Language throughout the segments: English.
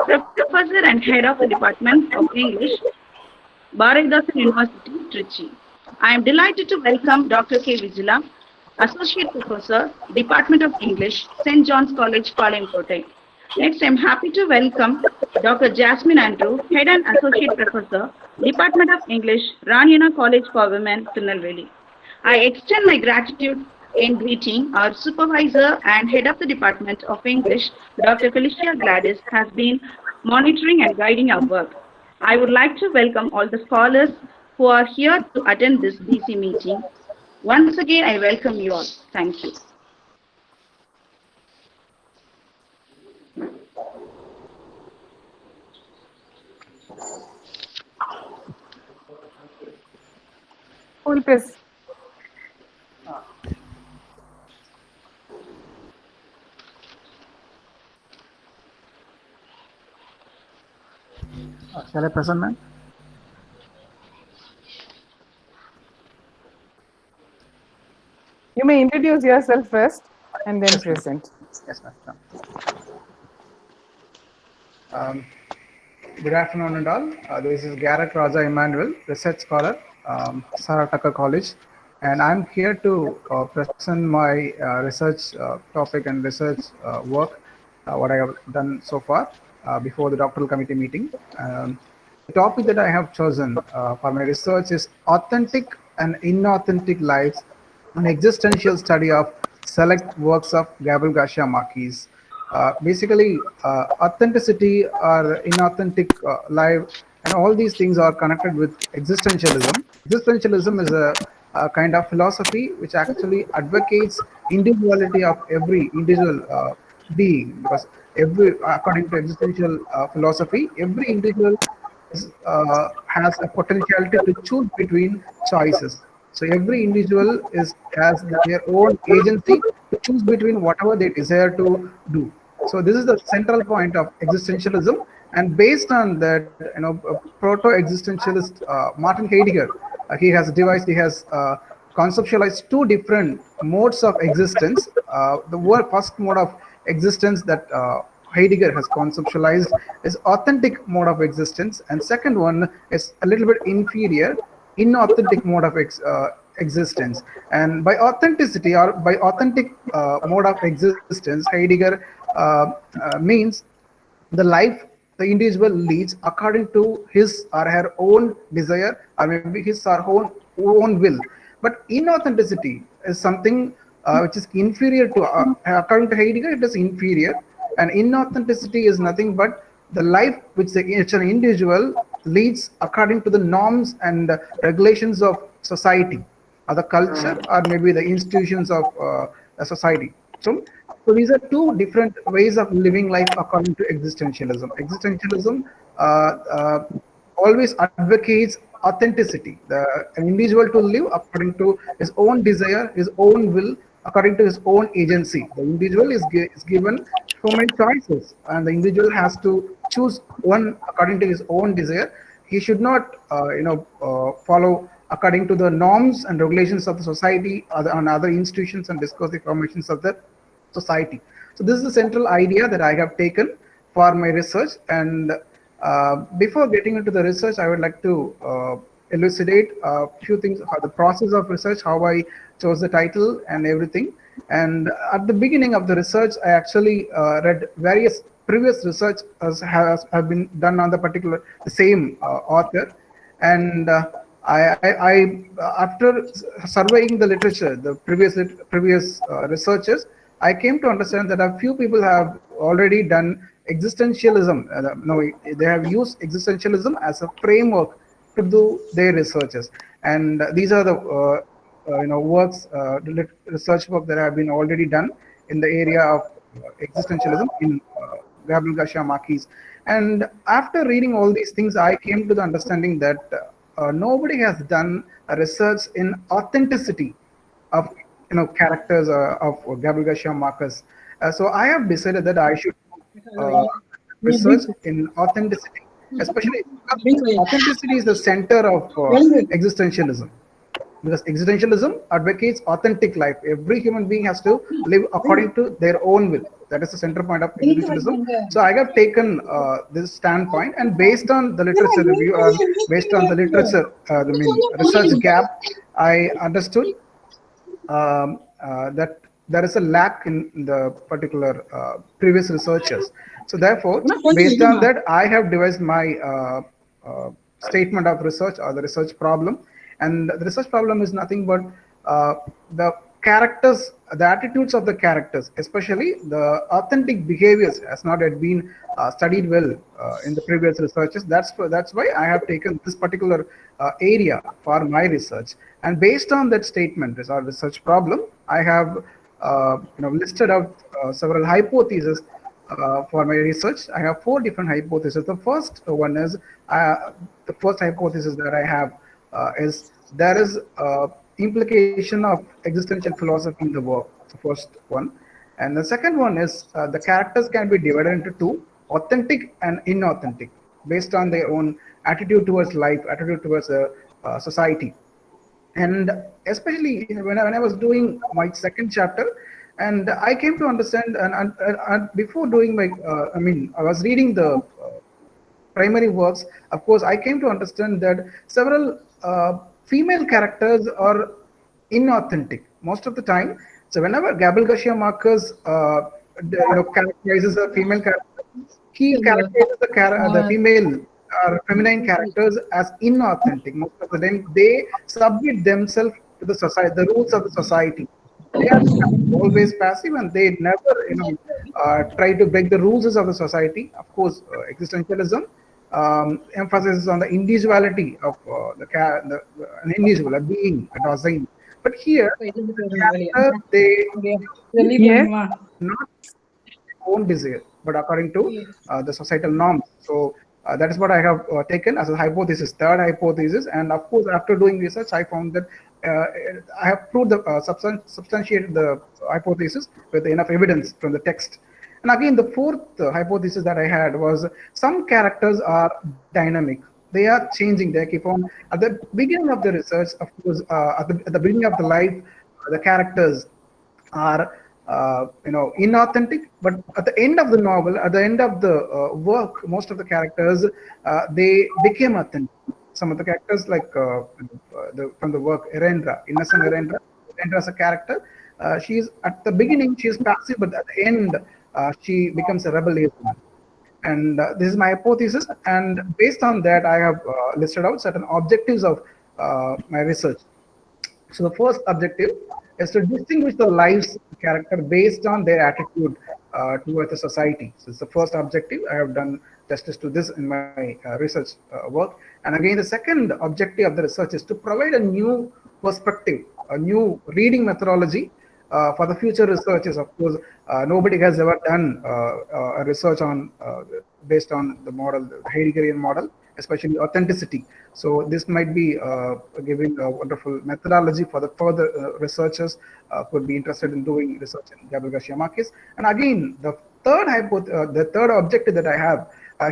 Professor and Head of the Department of English, Bharatdasan University, Trichy. I am delighted to welcome Dr. K. Vijala, Associate Professor, Department of English, St. John's College, Palayamkote. Next, I am happy to welcome Dr. Jasmine Andrew, Head and Associate Professor, Department of English, Raniana College for Women, Tirunelveli. I extend my gratitude in greeting our supervisor and head of the Department of English, Dr. Felicia Gladys, has been monitoring and guiding our work. I would like to welcome all the scholars who are here to attend this BC meeting. Once again, I welcome you all. Thank you. Full press. Shall I present, ma'am? You may introduce yourself first and then present. Yes, ma'am. Good afternoon and all. This is Garrett Raja Emmanuel, research scholar, Sarah Tucker College, and I'm here to present my research topic and research work, what I have done so far before the doctoral committee meeting. The topic that I have chosen for my research is authentic and inauthentic lives, an existential study of select works of Gabriel Garcia Marquez. Basically, authenticity or inauthentic life, and all these things are connected with existentialism. Existentialism is a kind of philosophy which actually advocates individuality of every individual being, because according to existential philosophy, every individual has a potentiality to choose between choices. So every individual has their own agency to choose between whatever they desire to do. So this is the central point of existentialism, and based on that, proto-existentialist Martin Heidegger, he has conceptualized two different modes of existence. The first mode of existence that Heidegger has conceptualized is authentic mode of existence, and second one is a little bit inferior, inauthentic mode of existence. And by authenticity or by authentic mode of existence, Heidegger means the life the individual leads according to his or her own desire, or maybe his or her own will. But inauthenticity is something which is inferior to, according to Heidegger, it is inferior. And inauthenticity is nothing but the life which an individual leads according to the norms and regulations of society, or the culture, or maybe the institutions of a society. So these are two different ways of living life according to existentialism. Existentialism always advocates authenticity, an individual to live according to his own desire, his own will, according to his own agency. The individual is given so many choices, and the individual has to choose one according to his own desire. He should not, follow according to the norms and regulations of the society and other institutions and discursive formations of the society. So this is the central idea that I have taken for my research. And before getting into the research, I would like to elucidate a few things, the process of research, how I chose the title and everything. And at the beginning of the research, I actually read various previous research have been done on the same author. And after surveying the literature, the previous researchers, I came to understand that a few people have already done existentialism. They have used existentialism as a framework to do their researches, and these are the research work that have been already done in the area of existentialism in Gabriel Garcia Marquez. And after reading all these things, I came to the understanding that nobody has done a research in authenticity of characters of Gabriel Garcia Marquez. So I have decided that I should research in authenticity, especially because authenticity is the center of existentialism. because existentialism advocates authentic life. Every human being has to live according to their own will. That is the center point of existentialism. So I have taken this standpoint, and based on the literature review, based on the literature, research gap, I understood that there is a lack in the particular previous researchers. So therefore, based on that, I have devised my statement of research, or the research problem. And the research problem is nothing but the characters, the attitudes of the characters, especially the authentic behaviors, has not yet been studied well in the previous researches. That's why I have taken this particular area for my research. And based on that statement, this our research problem, I have listed out several hypotheses for my research. I have 4 different hypotheses. The first one is the first hypothesis that I have is there is implication of existential philosophy in the work. The first one, and the second one is the characters can be divided into 2: authentic and inauthentic, based on their own attitude towards life, attitude towards society. And especially when I was doing my second chapter, and I came to understand, and before doing my, I was reading the primary works, of course, I came to understand that several female characters are inauthentic most of the time. So whenever Gabriel Garcia Marquez characterizes a female character, he characterizes the female or feminine characters as inauthentic. Most of the time, they submit themselves to the society, the rules of the society. They are always passive, and they never, try to break the rules of the society. Of course, existentialism emphasizes on the individuality of an individual, a being, a design. But here, they not own desire, but according to the societal norms. So that is what I have taken as a hypothesis, third hypothesis. And of course, after doing research, I found that I have proved substantiated the hypothesis with enough evidence from the text. And again, the fourth hypothesis that I had was some characters are dynamic. They are changing. They keep on. At the beginning of the research, of course, at the beginning of the life, the characters are inauthentic, but at the end of the novel, at the end of the work, most of the characters they became authentic. Some of the characters, like from the work, Erendra, Innocent Erendra as a character, she is at the beginning she is passive, but at the end she becomes a rebellious one. And this is my hypothesis, and based on that, I have listed out certain objectives of my research. So the first objective is to distinguish the lives character based on their attitude towards the society. So it's the first objective. I have done justice to this in my research work. And again, the second objective of the research is to provide a new perspective, a new reading methodology for the future researchers. Of course, nobody has ever done a research on based on the model, the Heideggerian model, especially authenticity. So this might be giving a wonderful methodology for the further researchers could be interested in doing research in Gabriel Garcia Marquez. And again, the third objective that I have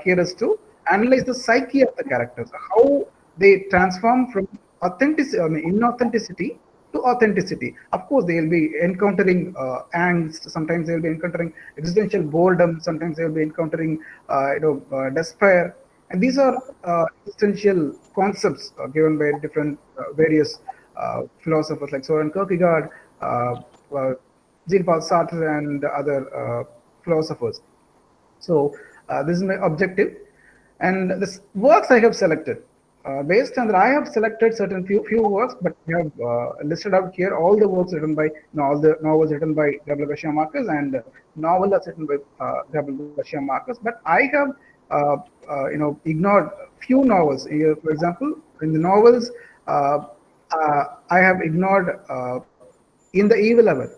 here is to analyze the psyche of the characters, how they transform from inauthenticity to authenticity. Of course, they will be encountering angst. Sometimes they will be encountering existential boredom. Sometimes they will be encountering despair. And these are essential concepts given by different various philosophers like Soren Kierkegaard, Jean-Paul Sartre, and other philosophers. So this is my objective. And the works I have selected, based on that, I have selected certain few works, but we have listed out here all the works written by, all the novels written by Gabriel Garcia Marquez and novels written by Gabriel Garcia Marquez. But I have ignored few novels. For example, in the novels, I have ignored In the Evil Hour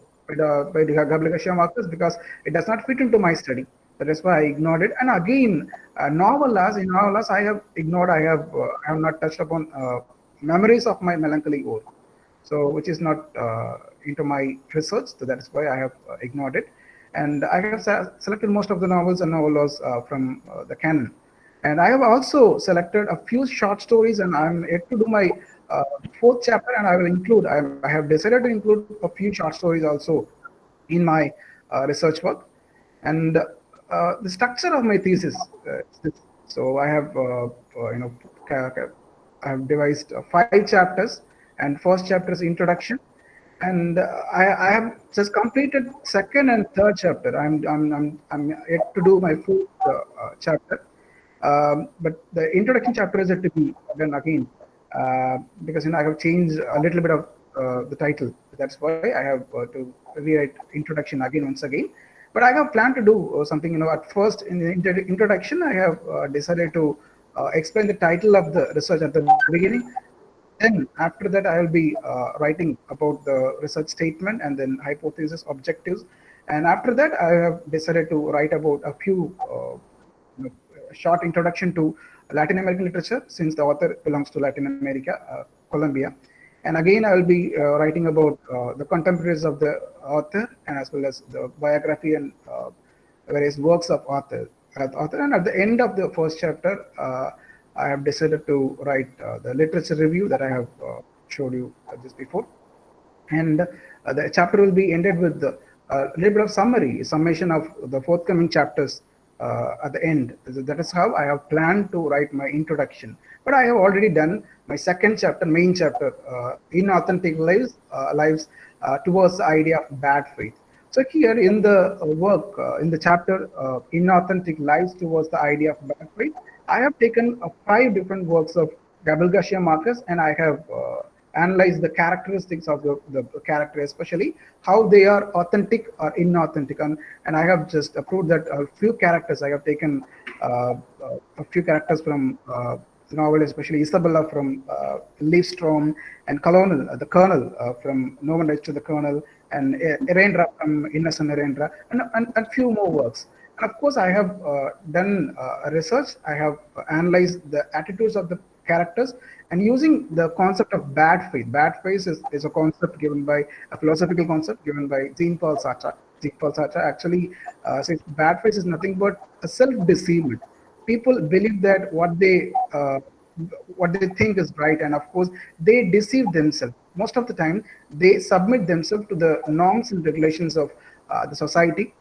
by Gabriel Garcia Marquez because it does not fit into my study. That is why I ignored it. And again, novellas, I have ignored. I have not touched upon Memories of My Melancholy Ode, so which is not into my research. So that is why I have ignored it. And I have selected most of the novels and novellas from the canon. And I have also selected a few short stories, and I'm yet to do my fourth chapter, and I will include. I have decided to include a few short stories also in my research work, and the structure of my thesis. Is this. So I have I have devised 5 chapters, and first chapter is introduction, and I have just completed second and third chapter. I'm yet to do my fourth chapter, but the introduction chapter is yet to be done again, because I have changed a little bit of the title. That's why I have to rewrite introduction again once again. But I have planned to do something. At first in the introduction, I have decided to explain the title of the research at the beginning. Then after that, I will be writing about the research statement and then hypothesis, objectives. And after that, I have decided to write about a few short introduction to Latin American literature, since the author belongs to Latin America, Colombia. And again, I will be writing about the contemporaries of the author, and as well as the biography and various works of author. And at the end of the first chapter, I have decided to write the literature review that I have showed you just before. And the chapter will be ended with a little bit of summation of the forthcoming chapters at the end. That is how I have planned to write my introduction. But I have already done my second chapter, main chapter, inauthentic lives towards the idea of bad faith. So here in the work, in the chapter, inauthentic lives towards the idea of bad faith, I have taken 5 different works of Gabriel Garcia Marquez, and I have analyzed the characteristics of the character, especially how they are authentic or inauthentic. And I have just proved that a few characters, I have taken a few characters from the novel, especially Isabella from Leaf Storm, and the Colonel from No One Writes to the Colonel, and Erendra from Innocent Erendra, and a few more works. And of course, I have done research. I have analyzed the attitudes of the characters, and using the concept of bad faith. Bad faith is a concept given by a philosophical concept given by Jean-Paul Sartre. Jean-Paul Sartre actually says bad faith is nothing but a self-deceivement. People believe that what they think is right, and of course they deceive themselves. Most of the time, they submit themselves to the norms and regulations of the society,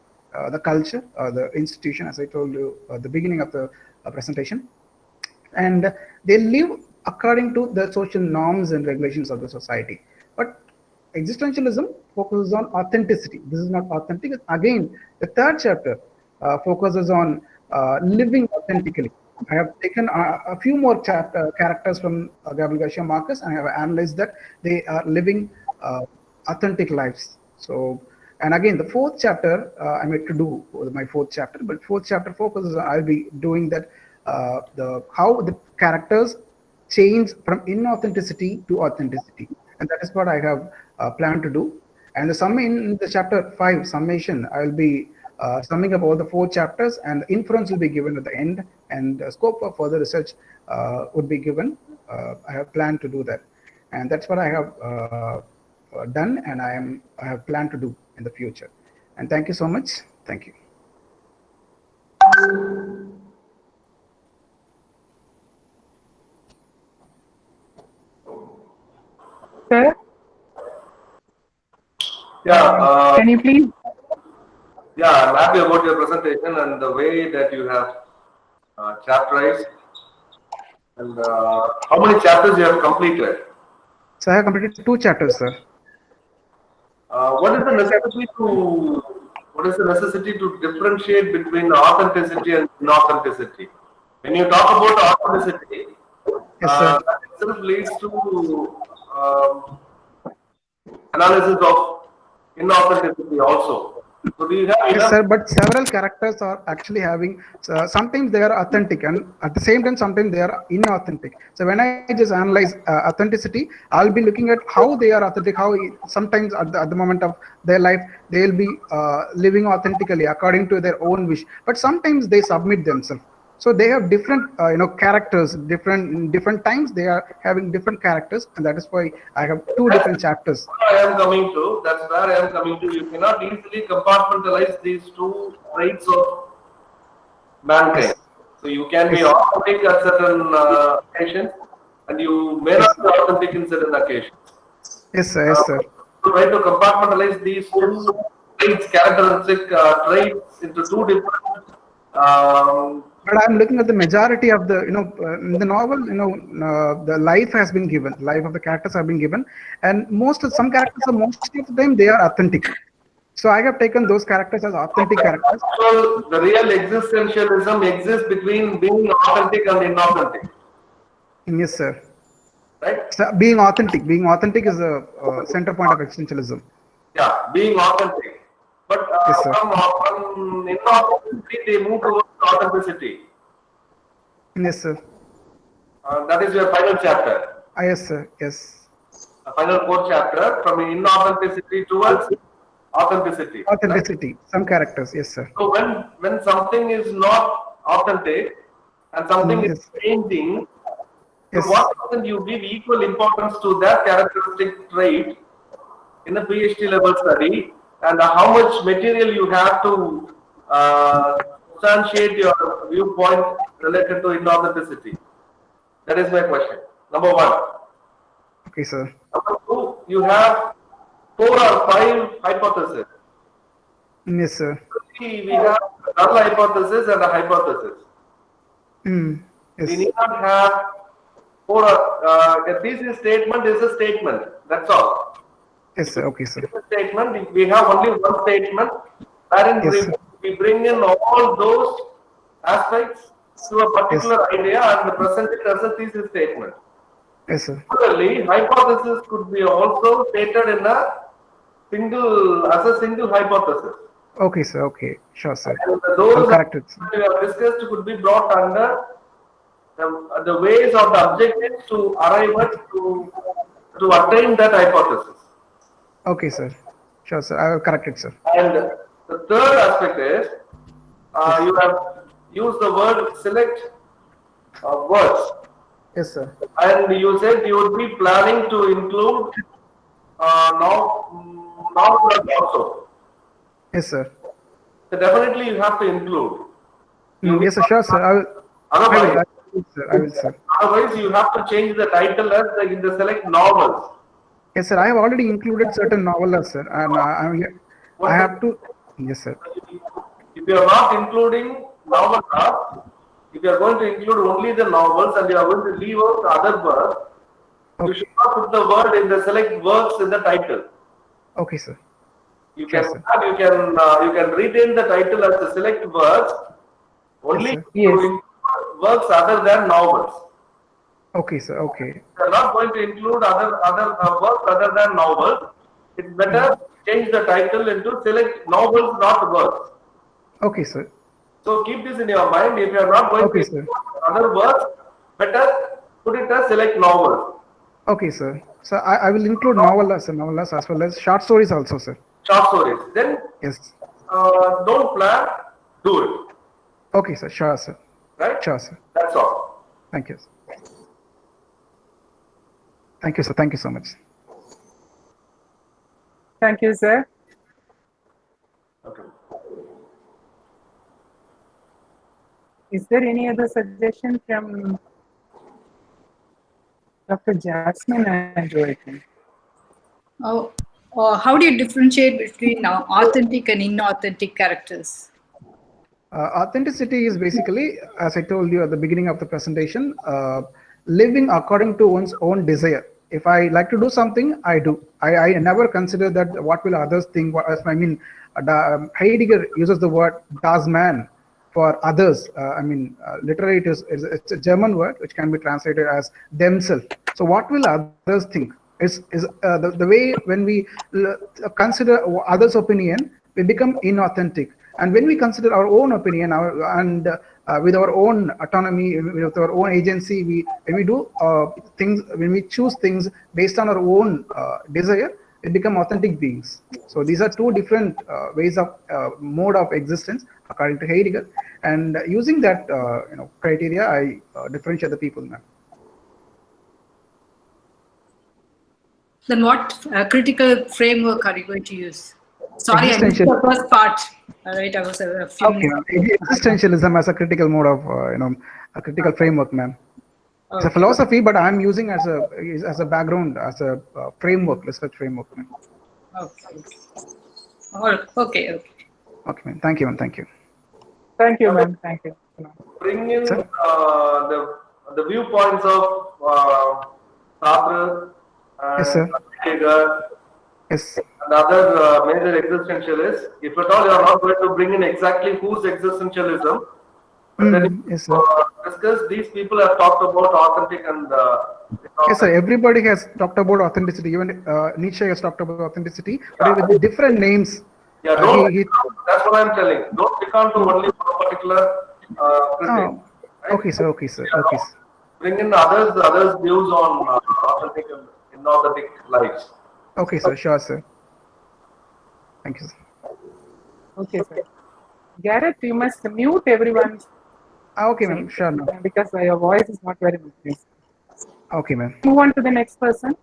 the culture, the institution, as I told you at the beginning of the presentation, and they live according to the social norms and regulations of the society. But existentialism focuses on authenticity. This is not authentic. Again, the third chapter focuses on living authentically. I have taken a few more characters from Gabriel Garcia Marquez, and I have analyzed that they are living authentic lives. So, and again, the fourth chapter, I'm yet to do my fourth chapter, but fourth chapter focuses on, I'll be doing that, how the characters change from inauthenticity to authenticity. And that is what I have planned to do. And in the chapter 5 summation, I will be summing up all the 4 chapters, and the inference will be given at the end, and the scope of further research would be given. I have planned to do that, and that's what I have done, and I have planned to do in the future. And thank you so much. Thank you. Sir? Yeah. Can you please? Yeah, I'm happy about your presentation and the way that you have chapterized. And how many chapters you have completed? So I have completed 2 chapters, sir. What is the necessity to differentiate between authenticity and inauthenticity? When you talk about authenticity, Yes, sir. that itself leads to analysis of inauthenticity also. So do you have Yes, sir, but several characters are actually having, sometimes they are authentic, and at the same time, sometimes they are inauthentic. So when I just analyze authenticity, I'll be looking at how they are authentic, how sometimes at the moment of their life, they'll be living authentically according to their own wish, but sometimes they submit themselves. So they have different, characters. Different times they are having different characters, and that is why I have 2 different chapters. I am coming to. That's where I am coming to. You cannot easily compartmentalize these 2 traits of mankind. Yes. So you can be authentic at certain occasions, and you may not be authentic in certain occasions. Yes, sir. Yes, sir. Try to compartmentalize these two traits, characteristic traits into two different. But I'm looking at the majority of the, in the novel, the life has been given, life of the characters have been given, and most of the time they are authentic. So I have taken those characters as authentic characters. So the real existentialism exists between being authentic and inauthentic. Yes, sir. Right? So being authentic is the center point of existentialism. Yeah, being authentic. But Yes, sir. from inauthenticity, they move towards authenticity. Yes, sir. That is your final chapter. Yes, sir. Yes. The final fourth chapter, from inauthenticity towards authenticity. Authenticity. Some characters. Yes, sir. So when something is not authentic and something is Yes. changing, Yes. to what extent you give equal importance to that characteristic trait in a PhD level study, and how much material you have to substantiate your viewpoint related to inauthenticity? That is my question. Number one. Okay, sir. Number two, you have 4 or 5 hypotheses. Yes, sir. We have a null hypothesis and a hypothesis. Yes. We need not have a thesis statement is a statement. That's all. Yes, sir. Okay, sir. It's a statement. We have only one statement, wherein Yes, sir. we bring in all those aspects to a particular idea and present it as a thesis statement. Yes, sir. Similarly, hypothesis could be also stated in a single hypothesis. Okay, sir. Okay. Sure, sir. And I'll those correct it. that we have discussed could be brought under the ways of the objectives to arrive at to attain that hypothesis. Okay, sir. Sure, sir. I will correct it, sir. And the third aspect is you have used the word select words, Yes, sir. and you said you would be planning to include noun plus also. Yes, sir. So definitely you have to include. Yes, sir. Sure, sir. I will, Otherwise, sir. I will, sir. otherwise you have to change the title as in the select novels. Yes, sir. I have already included certain novels, sir, and I have to. Yes, sir. If you are not including novels, if you are going to include only the novels and you are going to leave out the other words, you should not put the word in the select works in the title. Okay, sir. You Sure, can sir. you can retain the title as the select works only Yes, sir. to Yes. include works other than novels. Okay, sir. Okay. If you are not going to include other works other than novels, it's better change the title into select novels, not works. Okay, sir. So keep this in your mind. If you are not going Okay, to sir. include other works, better put it as select novels, Okay, sir. So I will include novellas as well as short stories also, sir. short stories. Then Yes. don't plan, do it. Okay, sir. Sure, sir. Right? Sure, sir. That's all. Thank you. Thank you, sir. Thank you so much. Thank you, sir. Okay. Is there any other suggestion from Dr. Jasmine and Joaquin? How do you differentiate between authentic and inauthentic characters? Authenticity is basically, as I told you at the beginning of the presentation, living according to one's own desire. If I like to do something, I do. I never consider that what will others think. Heidegger uses the word "das Man" for others. Literally it's a German word which can be translated as themselves. So what will others think? Is the way when we consider others' opinion, we become inauthentic. And when we consider our own opinion with our own autonomy, with our own agency, when we do things, when we choose things based on our own desire, we become authentic beings. So these are two different ways of mode of existence according to Heidegger. And using that criteria, I differentiate the people now. Then what critical framework are you going to use? Sorry, I missed Existential. the first part. All right, I was a few Okay, minutes. existentialism as a critical mode of, a critical framework, ma'am. It's a philosophy, but I'm using as a background, as a framework, research framework. Ma'am. Okay. Okay. Okay, ma'am. Thank you, ma'am. Thank you. Thank you, ma'am. Thank you. Bring in Sir? the viewpoints of Sartre Yes, sir. and Heidegger Yes. and other major existentialists. If at all you are not going to bring in exactly whose existentialism, but then if Yes, you sir. discuss, these people have talked about authentic and Yes, sir. Everybody has talked about authenticity. Even Nietzsche has talked about authenticity, but with different names. Yeah, that's what I'm telling. Don't pick on to only one particular critic. Oh, okay, sir. Okay, sir. Okay, sir. Bring in others' views on authentic and inauthentic lives. Okay, sir. Sure, sir. Thank you, sir. Okay, sir. Garrett, you must mute everyone Okay, ma'am. Sure, ma'am. because your voice is not very good. Please. Okay, ma'am. Move on to the next person.